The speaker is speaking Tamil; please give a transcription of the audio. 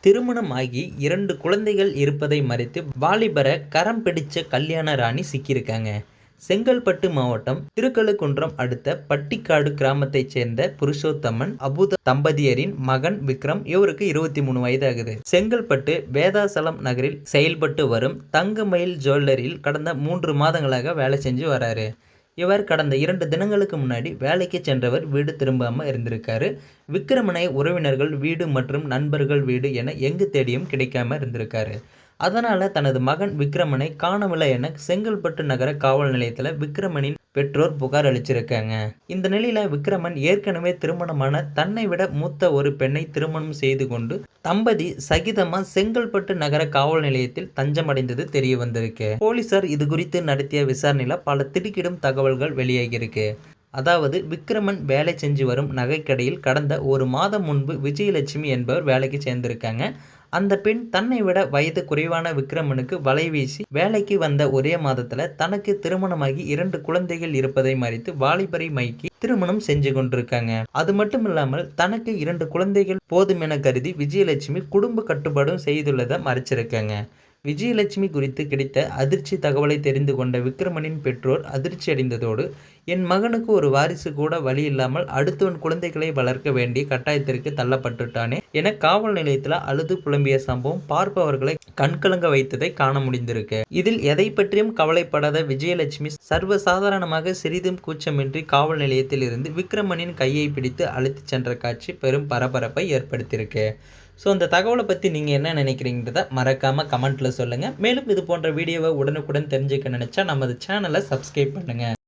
திருமணமாகி 2 குழந்தைகள் இருப்பதை மறைத்து வாலிபரை கரம் பிடிச்ச கல்யாண ராணி சிக்கியிருக்காங்க. செங்கல்பட்டு மாவட்டம் திருக்கழுக்குன்றம் அடுத்த பட்டிக்காடு கிராமத்தைச் சேர்ந்த புருஷோத்தமன் அபுத தம்பதியரின் மகன் விக்ரம். இவருக்கு 23 வயது ஆகுது. செங்கல்பட்டு வேதாசலம் நகரில் செயல்பட்டு வரும் தங்கமயில் ஜுவல்லரியில் கடந்த 3 மாதங்களாக வேலை செஞ்சு வராரு. இவர் கடந்த 2 தினங்களுக்கு முன்னாடி வேலைக்கு சென்றவர் வீடு திரும்பாம இருந்திருக்காரு. விக்ரமனை உறவினர்கள் வீடு மற்றும் நண்பர்கள் வீடு என எங்கு தேடியும் கிடைக்காம இருந்திருக்காரு. அதனால தனது மகன் விக்ரமனை காணவில்லை என செங்கல்பட்டு நகர காவல் நிலையத்தில் விக்ரமனின் பெற்றோர் புகார் அளிச்சிருக்காங்க. இந்த நிலையில விக்ரமன் ஏற்கனவே திருமணமான தன்னை விட மூத்த ஒரு பெண்ணை திருமணம் செய்து கொண்டு தம்பதி சகிதமா செங்கல்பட்டு நகர காவல் நிலையத்தில் தஞ்சமடைந்தது தெரிய வந்திருக்கு. போலீசார் இது குறித்து நடத்திய விசாரணையில பல திடுக்கிடும் தகவல்கள் வெளியாகியிருக்கு. அதாவது விக்ரமன் வேலை செஞ்சு வரும் நகைக்கடையில் கடந்த 1 மாதம் முன்பு விஜயலட்சுமி என்பவர் வேலைக்கு சேர்ந்திருக்காங்க. அந்த பெண் தன்னை விட வயது குறைவான விக்ரமனுக்கு வலை வீசி வேலைக்கு வந்த ஒரே மாதத்துல தனக்கு திருமணமாகி 2 குழந்தைகள் இருப்பதை மறைத்து வாலிபரை மயக்கி திருமணம் செஞ்சு கொண்டிருக்காங்க. அது மட்டும் இல்லாமல் தனக்கு 2 குழந்தைகள் போதும் என கருதி விஜயலட்சுமி குடும்ப கட்டுப்பாடும் செய்துள்ளதை மறைச்சிருக்காங்க. விஜயலட்சுமி குறித்து கிடைத்த அதிர்ச்சி தகவலை தெரிந்து கொண்ட விக்ரமனின் பெற்றோர் அதிர்ச்சி அடைந்ததோடு, என் மகனுக்கு ஒரு வாரிசு கூட வழி இல்லாமல் அடுத்தவன் குழந்தைகளை வளர்க்க வேண்டிய கட்டாயத்திற்கு தள்ளப்பட்டுட்டானே என காவல் நிலையத்தில் அழுது புலம்பிய சம்பவம் பார்ப்பவர்களை கண்கலங்க வைத்ததை காண முடிந்திருக்கு. இதில் எதை பற்றியும் கவலைப்படாத விஜயலட்சுமி சர்வசாதாரணமாக சிறிதும் கூச்சமின்றி காவல் நிலையத்தில் இருந்து விக்ரமனின் கையை பிடித்து அழைத்து சென்ற காட்சி பெரும் பரபரப்பை ஏற்படுத்தியிருக்கு. ஸோ இந்த தகவலை பற்றி நீங்கள் என்ன நினைக்கிறீங்கிறத மறக்காமல் கமெண்ட்டில் சொல்லுங்கள். மேலும் இது போன்ற வீடியோவை உடனுக்குடன் தெரிஞ்சுக்க நினச்சா நமது சேனலை சப்ஸ்கிரைப் பண்ணுங்கள்.